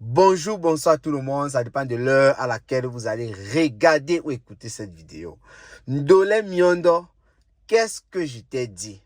Bonjour, bonsoir tout le monde, ça dépend de l'heure à laquelle vous allez regarder ou écouter cette vidéo. Ndolé Miondo, qu'est-ce que je t'ai dit?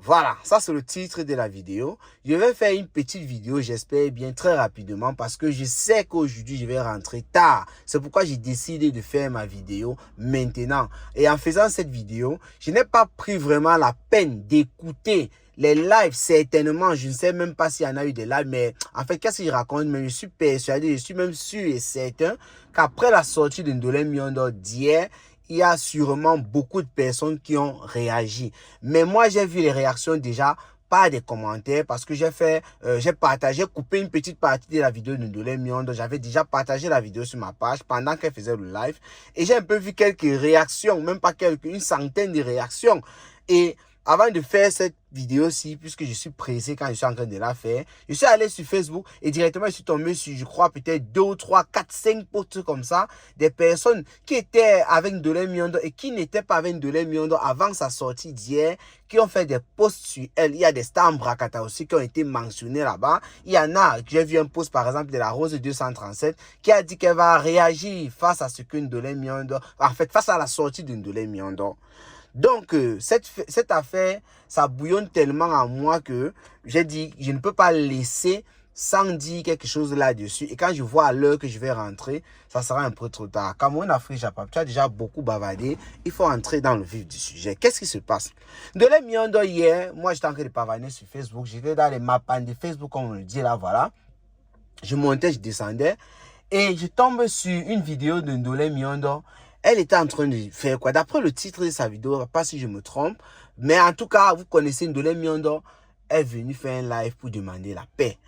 Voilà, ça c'est le titre de la vidéo. Je vais faire une petite vidéo, j'espère bien très rapidement parce que je sais qu'aujourd'hui je vais rentrer tard. C'est pourquoi j'ai décidé de faire ma vidéo maintenant. Et en faisant cette vidéo, je n'ai pas pris vraiment la peine d'écouter les lives. Certainement, je ne sais même pas s'il y en a eu des lives, mais en fait, qu'est-ce que je raconte? Mais je suis persuadé, je suis même sûr et certain qu'après la sortie de Ndolé Miondo d'hier, il y a sûrement beaucoup de personnes qui ont réagi. Mais moi, j'ai vu les réactions déjà, pas des commentaires, parce que j'ai partagé, coupé une petite partie de la vidéo de Ndolé Miondo. J'avais déjà partagé la vidéo sur ma page pendant qu'elle faisait le live. Et j'ai un peu vu quelques réactions, même pas quelques, une centaine de réactions. Et avant de faire cette vidéo-ci, puisque je suis pressé quand je suis en train de la faire, je suis allé sur Facebook et directement je suis tombé sur, je crois, peut-être 2 ou 3, 4, 5 posts comme ça, des personnes qui étaient avec Ndolé Miondo et qui n'étaient pas avec Ndolé Miondo avant sa sortie d'hier, qui ont fait des posts sur elle. Il y a des stars en Brakata aussi qui ont été mentionnés là-bas. Il y en a, j'ai vu un post par exemple de la Rose 237 qui a dit qu'elle va réagir face à ce que Ndolé Miondo, en fait, face à la sortie de Ndolé Miondo. Donc, cette affaire, ça bouillonne tellement en moi que j'ai dit, je ne peux pas laisser sans dire quelque chose là-dessus. Et quand je vois à l'heure que je vais rentrer, ça sera un peu trop tard. Cameroun, Afrique, Japon, tu as déjà beaucoup bavardé. Il faut entrer dans le vif du sujet. Qu'est-ce qui se passe? De la Miondo hier, moi j'étais en train de pavaner sur Facebook. J'étais dans les maps de Facebook, comme on le dit là, voilà. Je montais, je descendais. Et je tombe sur une vidéo de Ndolé Miondo. Elle était en train de faire quoi? D'après le titre de sa vidéo, pas si je me trompe. Mais en tout cas, vous connaissez Ndolé Miondo. Elle est venue faire un live pour demander la paix.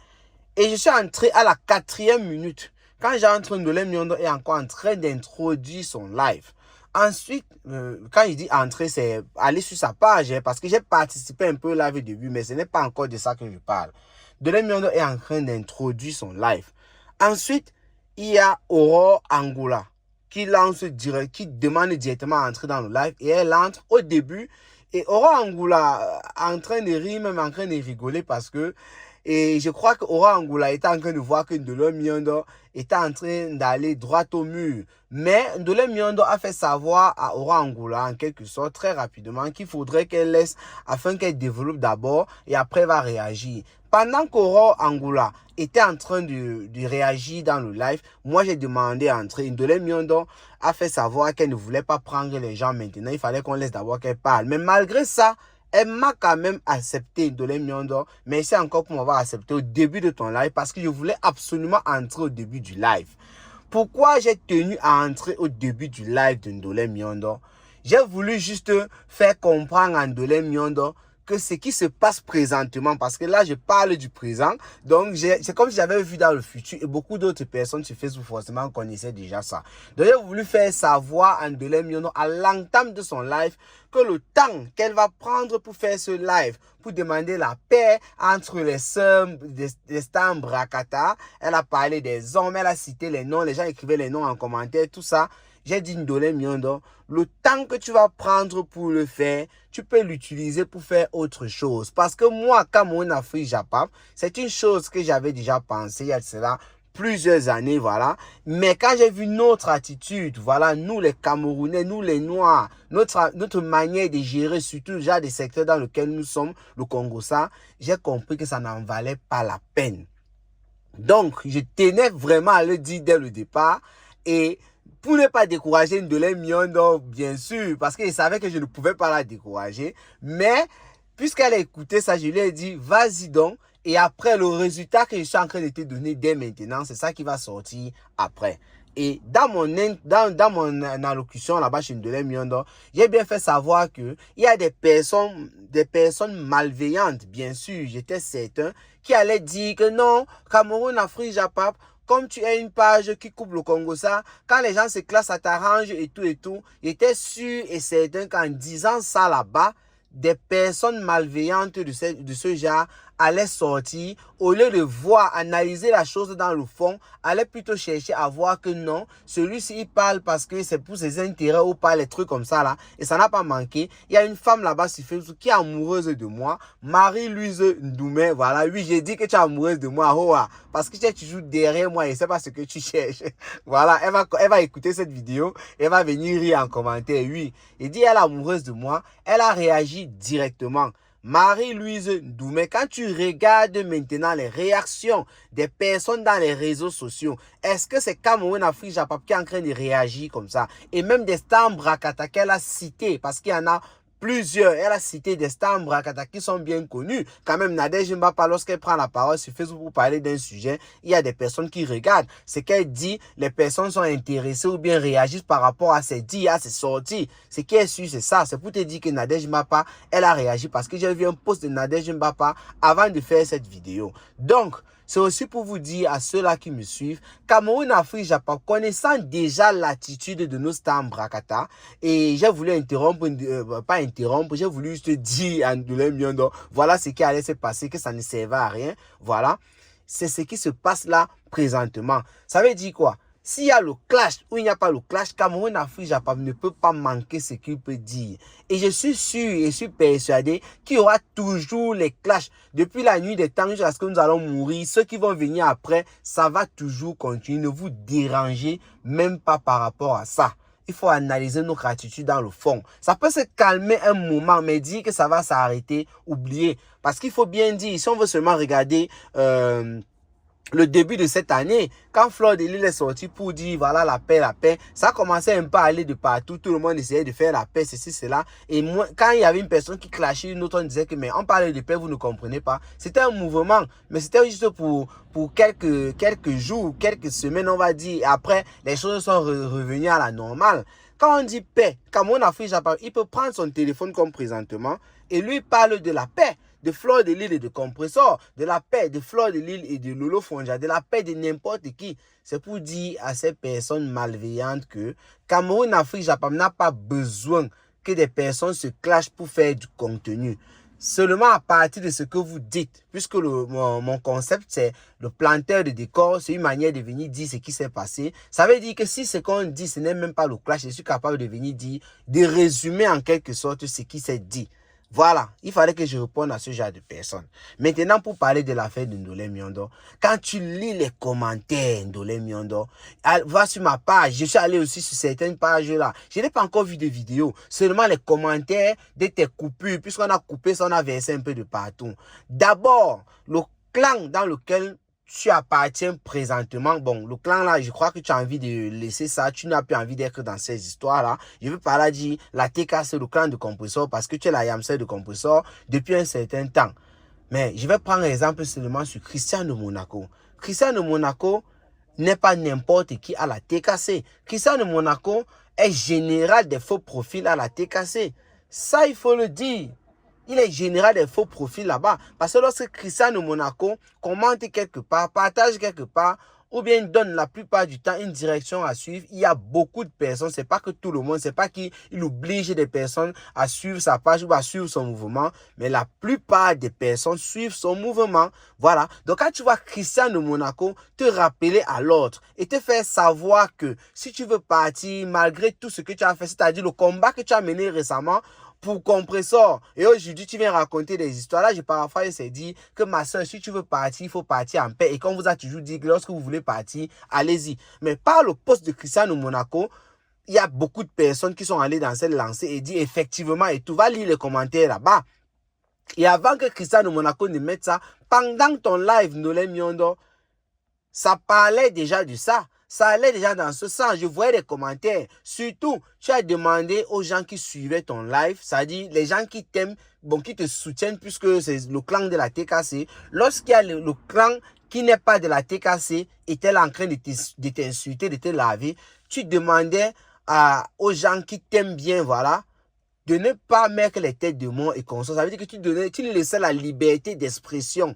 Et je suis entré à la 4e minute. Quand j'entre, Ndolé Miondo est encore en train d'introduire son live. Ensuite, quand il dit entrer, c'est aller sur sa page. Parce que j'ai participé un peu au live au début, mais ce n'est pas encore de ça que je parle. Ndolé Miondo est en train d'introduire son live. Ensuite, il y a Aurore Angoula qui qui demande directement à entrer dans le live et elle entre au début. Et Aurore Angoula en train de rire, même en train de rigoler parce que et je crois que Aurore Angoula était en train de voir que Ndolé Miondo était en train d'aller droit au mur. Mais Ndolé Miondo a fait savoir à Aurore Angoula en quelque sorte très rapidement qu'il faudrait qu'elle laisse afin qu'elle développe d'abord et après va réagir. Pendant qu'Aurore Angoula était en train de réagir dans le live, moi j'ai demandé à entrer. Ndolé Miondo a fait savoir qu'elle ne voulait pas prendre les gens maintenant. Il fallait qu'on laisse d'abord qu'elle parle. Mais malgré ça, elle m'a quand même accepté Ndolé Miondo. Merci encore pour m'avoir accepté au début de ton live parce que je voulais absolument entrer au début du live. Pourquoi j'ai tenu à entrer au début du live de Ndolé Miondo? J'ai voulu juste faire comprendre à Ndolé Miondo que ce qui se passe présentement, parce que là, je parle du présent, donc c'est comme si j'avais vu dans le futur, et beaucoup d'autres personnes sur Facebook forcément connaissaient déjà ça. Donc, j'ai voulu faire savoir à Ndolé Miondo à l'entame de son live que le temps qu'elle va prendre pour faire ce live, pour demander la paix entre les sœurs des stars Brakata, elle a parlé des hommes, elle a cité les noms, les gens écrivaient les noms en commentaire, tout ça. J'ai dit Ndolé Miondo, le temps que tu vas prendre pour le faire, tu peux l'utiliser pour faire autre chose. Parce que moi, Cameroun, Afrique, Japon, c'est une chose que j'avais déjà pensé il y a cela plusieurs années, voilà. Mais quand j'ai vu notre attitude, voilà, nous les Camerounais, nous les Noirs, notre manière de gérer, surtout déjà des secteurs dans lesquels nous sommes, le Congo, ça, j'ai compris que ça n'en valait pas la peine. Donc, je tenais vraiment à le dire dès le départ et pour ne pas décourager Ndolé Miondo, bien sûr, parce qu'il savait que je ne pouvais pas la décourager. Mais, puisqu'elle a écouté ça, je lui ai dit, vas-y donc. Et après, le résultat que je suis en train de te donner dès maintenant, c'est ça qui va sortir après. Et dans mon allocution là-bas chez Ndolé Miondo, j'ai bien fait savoir que il y a des personnes malveillantes, bien sûr, j'étais certain, qui allaient dire que non, Cameroun, Afrique, Japon, comme tu as une page qui coupe le Congo, ça, quand les gens se classent, ça t'arrange et tout et tout. J'étais sûr et certain qu'en disant ça là-bas, des personnes malveillantes de ce genre allait sortir, au lieu de voir, analyser la chose dans le fond, allait plutôt chercher à voir que non, celui-ci il parle parce que c'est pour ses intérêts ou pas, les trucs comme ça là, et ça n'a pas manqué. Il y a une femme là-bas sur Facebook qui est amoureuse de moi, Marie-Louise Ndoumé, voilà, oui, j'ai dit que tu es amoureuse de moi, oh, parce que tu es toujours derrière moi et c'est pas ce que tu cherches. Voilà, elle va écouter cette vidéo, elle va venir rire en commentaire, oui. Et dit, elle est amoureuse de moi, elle a réagi directement. Marie-Louise Ndoumé, quand tu regardes maintenant les réactions des personnes dans les réseaux sociaux, est-ce que c'est Cameroun Afrique Japap qui est en train de réagir comme ça? Et même des stars Brakata qu'elle a cité, parce qu'il y en a plusieurs, elle a cité des stars Brakata qui sont bien connus. Quand même, Nadège Mbapa, lorsqu'elle prend la parole sur Facebook pour parler d'un sujet, il y a des personnes qui regardent. Ce qu'elle dit, les personnes sont intéressées ou bien réagissent par rapport à ses dits, à ses sorties. Ce qui est sûr, c'est ça. C'est pour te dire que Nadège Mbapa, elle a réagi parce que j'ai vu un post de Nadège Mbapa avant de faire cette vidéo. Donc, c'est aussi pour vous dire à ceux-là qui me suivent, Cameroun Afrique Japon, connaissant déjà l'attitude de nos stars Brakata, et j'ai voulu interrompre, pas interrompre, j'ai voulu juste dire à Ndoulé Miondo, voilà ce qui allait se passer, que ça ne servait à rien. Voilà, c'est ce qui se passe là présentement. Ça veut dire quoi? S'il y a le clash ou il n'y a pas le clash, Cameroun Afrique Japon ne peut pas manquer ce qu'il peut dire. Et je suis sûr et je suis persuadé qu'il y aura toujours les clashs. Depuis la nuit des temps jusqu'à ce que nous allons mourir, ceux qui vont venir après, ça va toujours continuer. Ne vous dérangez même pas par rapport à ça. Il faut analyser notre attitude dans le fond. Ça peut se calmer un moment, mais dire que ça va s'arrêter, oubliez. Parce qu'il faut bien dire, si on veut seulement regarder le début de cette année, quand Fleur de Lille est sorti pour dire voilà la paix, ça commençait un peu à aller de partout, tout le monde essayait de faire la paix, ceci, cela. Et moi, quand il y avait une personne qui clashait, une autre, on disait que mais on parlait de paix, vous ne comprenez pas. C'était un mouvement, mais c'était juste pour quelques jours, quelques semaines, on va dire. Et après, les choses sont revenues à la normale. Quand on dit paix, Cameroun Afrique Japon, il peut prendre son téléphone comme présentement et lui parle de la paix. De Fleur de Lille et de Compressor, de la paix de Fleur de Lille et de Lolo Fonja, de la paix de n'importe qui. C'est pour dire à ces personnes malveillantes que Cameroun Afrique Japon n'a pas besoin que des personnes se clashent pour faire du contenu. Seulement à partir de ce que vous dites, puisque mon concept c'est le planteur de décor, c'est une manière de venir dire ce qui s'est passé. Ça veut dire que si ce qu'on dit, ce n'est même pas le clash, je suis capable de venir dire, de résumer en quelque sorte ce qui s'est dit. Voilà, il fallait que je réponde à ce genre de personnes. Maintenant, pour parler de l'affaire de Ndoulé Miondo, quand tu lis les commentaires Ndoulé Miondo, va sur ma page, je suis allé aussi sur certaines pages là. Je n'ai pas encore vu de vidéos, seulement les commentaires de tes coupures, puisqu'on a coupé ça, on a versé un peu de partout. D'abord, le clan dans lequel tu appartiens présentement, bon, le clan là, je crois que tu as envie de laisser ça, tu n'as plus envie d'être dans ces histoires-là. Je veux pas là dire, la TK c'est le clan de Compressor parce que tu es la Yamsel de Compressor depuis un certain temps. Mais je vais prendre exemple seulement sur Christian de Monaco. Christian de Monaco n'est pas n'importe qui à la TKC. Christian de Monaco est général des faux profils à la TKC. Ça, il faut le dire. Il est général des faux profils là-bas. Parce que lorsque Christian de Monaco commente quelque part, partage quelque part, ou bien donne la plupart du temps une direction à suivre, il y a beaucoup de personnes, c'est pas que tout le monde, c'est pas qu'il oblige des personnes à suivre sa page ou à suivre son mouvement, mais la plupart des personnes suivent son mouvement. Voilà. Donc quand tu vois Christian de Monaco te rappeler à l'ordre et te faire savoir que si tu veux partir, malgré tout ce que tu as fait, c'est-à-dire le combat que tu as mené récemment, pour Compressor. Et aujourd'hui, tu viens raconter des histoires. Là, je paraphrase, c'est dit que ma soeur, si tu veux partir, il faut partir en paix. Et qu'on vous a toujours dit que lorsque vous voulez partir, allez-y. Mais par le poste de Christian de Monaco, il y a beaucoup de personnes qui sont allées dans cette lancée et dit effectivement, et tout va lire les commentaires là-bas. Et avant que Christian de Monaco ne mette ça, pendant ton live, Ndoulé Miondo, ça parlait déjà de ça. Ça allait déjà dans ce sens. Je voyais des commentaires. Surtout, tu as demandé aux gens qui suivaient ton live, c'est-à-dire les gens qui t'aiment, bon, qui te soutiennent puisque c'est le clan de la TKC. Lorsqu'il y a le clan qui n'est pas de la TKC, était là en train de t'insulter, de te laver, tu demandais aux gens qui t'aiment bien, voilà, de ne pas mettre les têtes de mort et consort. Ça veut dire que tu laissais la liberté d'expression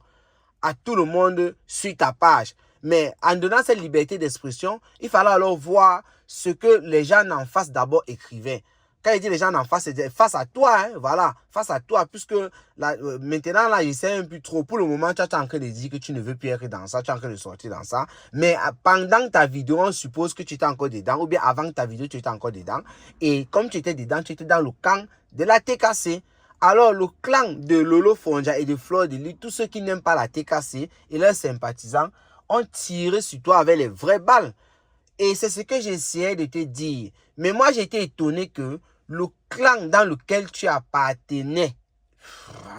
à tout le monde sur ta page. Mais en donnant cette liberté d'expression, il fallait alors voir ce que les gens en face d'abord écrivaient. Quand il dit les gens en face, c'est face à toi, hein, voilà, face à toi, puisque là, maintenant, là, il sait un peu trop. Pour le moment, tu es en train de dire que tu ne veux plus être dans ça, tu es en train de sortir dans ça. Mais pendant ta vidéo, on suppose que tu étais encore dedans, ou bien avant ta vidéo, tu étais encore dedans. Et comme tu étais dedans, tu étais dans le camp de la TKC. Alors, le clan de Lolo Fonja et de Fleur de Lys, tous ceux qui n'aiment pas la TKC et leurs sympathisants, ont tiré sur toi avec les vraies balles. Et c'est ce que j'essayais de te dire. Mais moi, j'étais étonné que le clan dans lequel tu appartenais,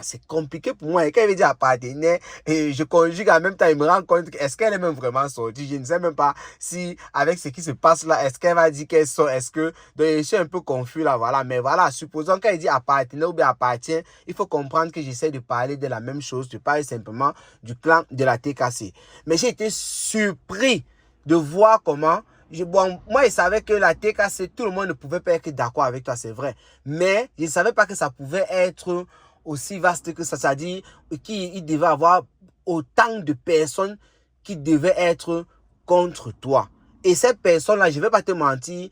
c'est compliqué pour moi. Et quand il veut dire appartenait, et je conjugue en même temps, il me rend compte que est-ce qu'elle est même vraiment sortie. Je ne sais même pas si, avec ce qui se passe là, est-ce qu'elle va dire qu'elle sort, est-ce que... Donc, je suis un peu confus là, voilà. Mais voilà, supposons qu'il dit appartenait ou bien appartient, il faut comprendre que j'essaie de parler de la même chose. Je parle simplement du clan de la TKC. Mais j'ai été surpris de voir comment... Bon, moi, je savais que la TKC, tout le monde ne pouvait pas être d'accord avec toi, c'est vrai. Mais je ne savais pas que ça pouvait être aussi vaste que ça. C'est-à-dire qu'il devait avoir autant de personnes qui devaient être contre toi. Et ces personnes-là, je ne vais pas te mentir,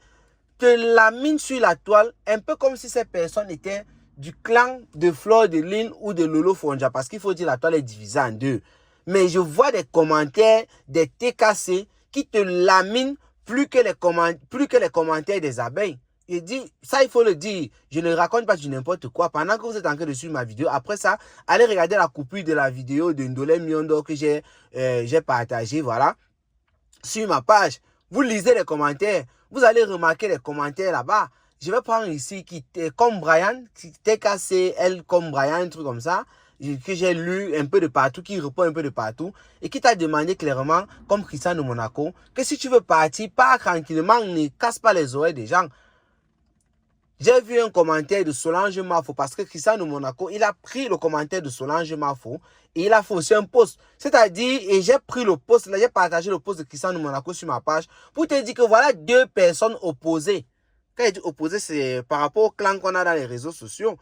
te laminent sur la toile, un peu comme si ces personnes étaient du clan de Fleur de Lys ou de Lolo Fonja. Parce qu'il faut dire la toile est divisée en deux. Mais je vois des commentaires des TKC qui te laminent plus que les commentaires des abeilles. Il dit, ça il faut le dire, je ne raconte pas du n'importe quoi. Pendant que vous êtes en train de suivre ma vidéo, après ça, allez regarder la coupure de la vidéo de Ndolé Miondo que j'ai partagé, voilà, sur ma page. Vous lisez les commentaires, vous allez remarquer les commentaires là-bas. Je vais prendre ici qui comme Brian, qui TKCL comme Brian, un truc comme ça, que j'ai lu un peu de partout, qui répond un peu de partout, et qui t'a demandé clairement, comme Christian de Monaco, que si tu veux partir, pars tranquillement, ne casse pas les oreilles des gens. J'ai vu un commentaire de Solange Mafo, parce que Christian de Monaco, il a pris le commentaire de Solange Mafo, et il a fait aussi un post. C'est-à-dire, et j'ai pris le post, là, j'ai partagé le post de Christian de Monaco sur ma page, pour te dire que voilà deux personnes opposées. Quand il dit opposé, c'est par rapport au clan qu'on a dans les réseaux sociaux.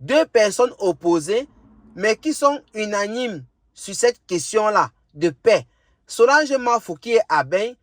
Deux personnes opposées, mais qui sont unanimes sur cette question-là de paix. Solange Mafo, qui est abeille,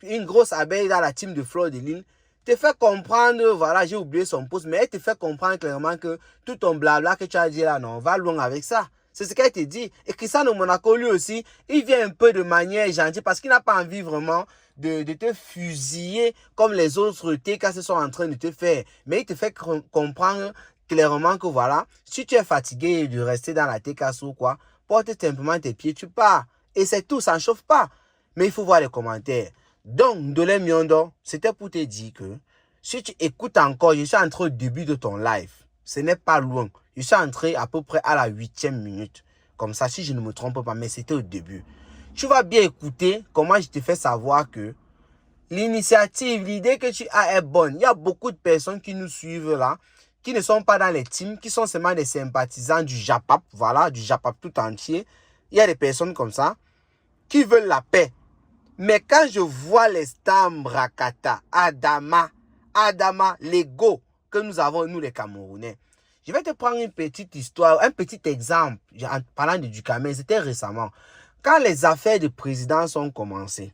une grosse abeille dans la team de Fleur de Lys, te fait comprendre, voilà, j'ai oublié son post, mais elle te fait comprendre clairement que tout ton blabla que tu as dit là, non, va loin avec ça. C'est ce qu'elle te dit. Et Christian de Monaco, lui aussi, il vient un peu de manière gentille parce qu'il n'a pas envie vraiment de te fusiller comme les autres TKC sont en train de te faire. Mais il te fait comprendre clairement que voilà, si tu es fatigué de rester dans la TKC ou quoi, porte simplement tes pieds, tu pars. Et c'est tout, ça ne chauffe pas. Mais il faut voir les commentaires. Donc, Ndolé Miondo, c'était pour te dire que si tu écoutes encore, je suis entré au début de ton live. Ce n'est pas loin. Je suis entré à peu près à la 8e minute. Comme ça, si je ne me trompe pas, mais c'était au début. Tu vas bien écouter comment je te fais savoir que l'initiative, l'idée que tu as est bonne. Il y a beaucoup de personnes qui nous suivent là, qui ne sont pas dans les teams, qui sont seulement des sympathisants du Japap, voilà, du Japap tout entier. Il y a des personnes comme ça qui veulent la paix. Mais quand je vois les Stam Rakata, Adama, l'ego que nous avons, nous les Camerounais, je vais te prendre une petite histoire, un petit exemple, en parlant de Dukamel, c'était récemment. Quand les affaires de présidence ont commencé,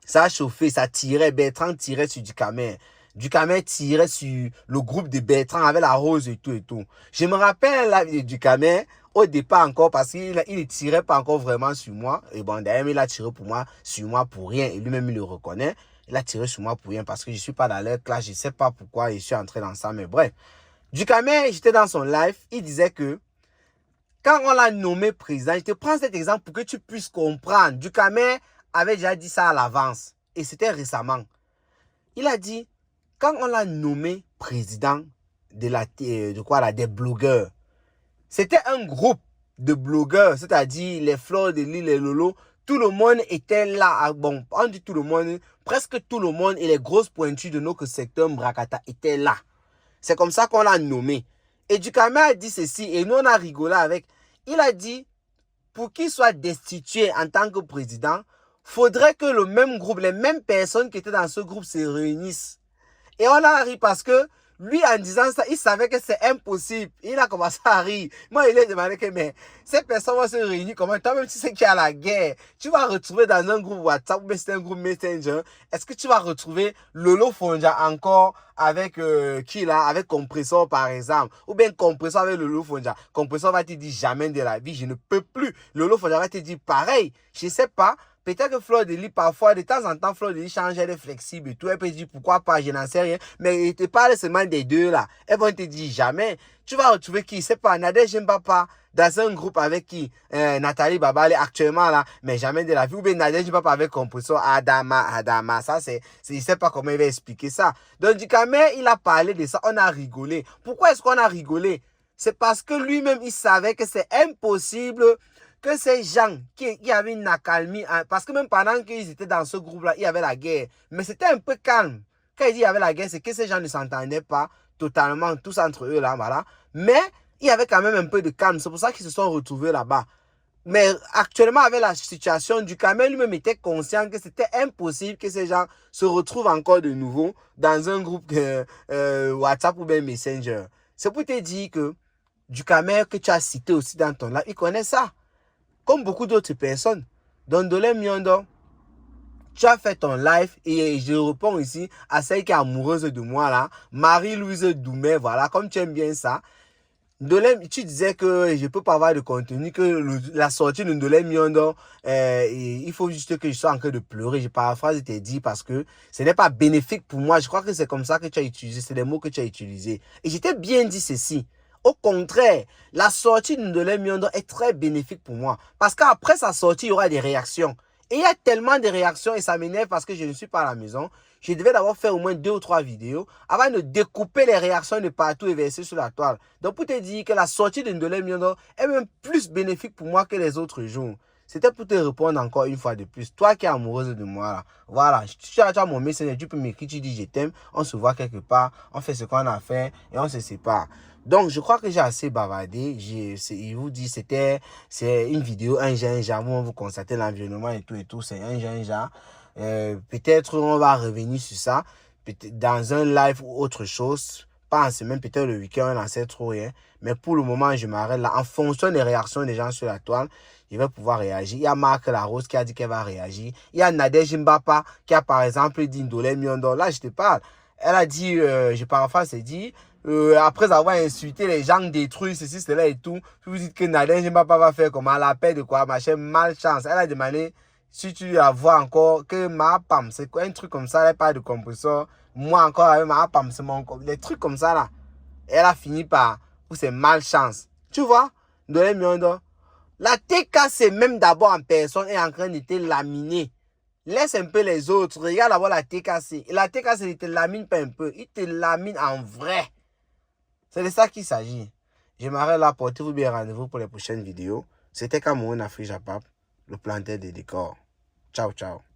ça a chauffé, ça tirait, Bertrand tirait sur Dukamel. Dukamel tirait sur le groupe de Bertrand avec la rose et tout et tout. Je me rappelle la vie de Dukamel, au départ encore, parce qu'il ne tirait pas encore vraiment sur moi. Et bon, d'ailleurs, il a tiré sur moi pour rien. Et lui-même, il le reconnaît. Il a tiré sur moi pour rien parce que je ne suis pas dans leur classe. Je ne sais pas pourquoi je suis entré dans ça, mais bref. Dukamel, j'étais dans son live, il disait que quand on l'a nommé président, je te prends cet exemple pour que tu puisses comprendre. Dukamel avait déjà dit ça à l'avance. Et c'était récemment. Il a dit, quand on l'a nommé président des blogueurs, c'était un groupe de blogueurs, c'est-à-dire les Fleurs de Lys, les Lolo, tout le monde était là. Bon, on dit tout le monde, presque tout le monde et les grosses pointues de notre secteur Mbrakata étaient là. C'est comme ça qu'on l'a nommé. Et Dukamel a dit ceci, et nous on a rigolé avec. Il a dit, pour qu'il soit destitué en tant que président, faudrait que le même groupe, les mêmes personnes qui étaient dans ce groupe se réunissent. Et on a ri parce que Lui, en disant ça, il savait que c'est impossible. Il a commencé à rire. Moi, il lui a demandé que, mais ces personnes vont se réunir comment? Toi-même, tu sais qu'il y a la guerre. Tu vas retrouver dans un groupe WhatsApp, ou c'est un groupe Messenger. Est-ce que tu vas retrouver Lolo Fonja encore avec qui là? Avec Compressor, par exemple. Ou bien Compressor avec Lolo Fonja. Compressor va te dire jamais de la vie, je ne peux plus. Lolo Fonja va te dire pareil. Je ne sais pas. Peut-être que Fleur de Lis, parfois, de temps en temps, Fleur de Lis change, elle est flexible et tout. Elle peut dire pourquoi pas, je n'en sais rien. Mais il te parle seulement des deux là. Elles vont te dire jamais. Tu vas retrouver qui? C'est pas Nadège Mbapa dans un groupe avec qui? Nathalie Babale actuellement là, mais jamais de la vie. Ou bien Nadège Mbapa avec Compressor Adama. Ça, c'est, il sait pas comment il va expliquer ça. Donc, du coup, mais il a parlé de ça, on a rigolé. Pourquoi est-ce qu'on a rigolé? C'est parce que lui-même, il savait que c'est impossible que ces gens qui avaient une accalmie, parce que même pendant qu'ils étaient dans ce groupe-là, il y avait la guerre. Mais c'était un peu calme. Quand il dit il y avait la guerre, c'est que ces gens ne s'entendaient pas totalement, tous entre eux, là, voilà. Mais il y avait quand même un peu de calme. C'est pour ça qu'ils se sont retrouvés là-bas. Mais actuellement, avec la situation du Kamel, lui-même était conscient que c'était impossible que ces gens se retrouvent encore de nouveau dans un groupe WhatsApp ou bien Messenger. C'est pour te dire que du Kamel que tu as cité aussi dans ton live, il connaît ça. Comme beaucoup d'autres personnes. Donc, Ndolé Miondo, tu as fait ton live et je réponds ici à celle qui est amoureuse de moi là, Marie-Louise Doumet, voilà, comme tu aimes bien ça. Ndolé, tu disais que je ne peux pas avoir de contenu, que la sortie de Ndolé Miondo, il faut juste que je sois en train de pleurer. Je paraphrase et t'ai dit parce que ce n'est pas bénéfique pour moi. Je crois que c'est comme ça que tu as utilisé, c'est les mots que tu as utilisés. Et j'étais bien dit ceci. Au contraire, la sortie de Ndolé Miondo est très bénéfique pour moi. Parce qu'après sa sortie, il y aura des réactions. Et il y a tellement de réactions et ça m'énerve parce que je ne suis pas à la maison. Je devais d'abord faire au moins 2 ou 3 vidéos avant de découper les réactions de partout et verser sur la toile. Donc pour te dire que la sortie de Ndolé Miondo est même plus bénéfique pour moi que les autres jours. C'était pour te répondre encore une fois de plus. Toi qui es amoureuse de moi, là, voilà, tu as mon message, tu peux m'écrire, tu dis je t'aime, on se voit quelque part, on fait ce qu'on a fait et on se sépare. Donc, je crois que j'ai assez bavardé. Il vous dit, c'est une vidéo, un genre, vous constatez l'environnement et tout, c'est un genre. Peut-être on va revenir sur ça, dans un live ou autre chose. Pas en semaine, peut-être le week-end, on n'en sait trop rien. Mais pour le moment, je m'arrête là. En fonction des réactions des gens sur la toile, je vais pouvoir réagir. Il y a Marc Larose qui a dit qu'elle va réagir. Il y a Nadège Mbapa qui a par exemple dit Ndolé Miondo. Là, je te parle. Elle a dit, je paraphrase, elle dit, après avoir insulté les gens détruits, ceci, cela et tout, vous dites que Nadège Mbapa va faire comment? La paix de quoi? Machin, malchance. Elle a demandé, si tu la vois encore, que ma pam, c'est quoi un truc comme ça, elle parle de compresseur. Moi encore avec ma pam, c'est mon des trucs comme ça là. Elle a fini par, ou c'est malchance. Tu vois, Ndolé Miondo. La TKC, même d'abord en personne, est en train de te laminer. Laisse un peu les autres. Regarde d'abord la TKC. Et la TKC, il te lamine pas un peu. Il te lamine en vrai. C'est de ça qu'il s'agit. Je m'arrête là. Portez-vous bien, rendez-vous pour les prochaines vidéos. C'était Cameroun Afrique Japap, le planteur des décors. Ciao, ciao.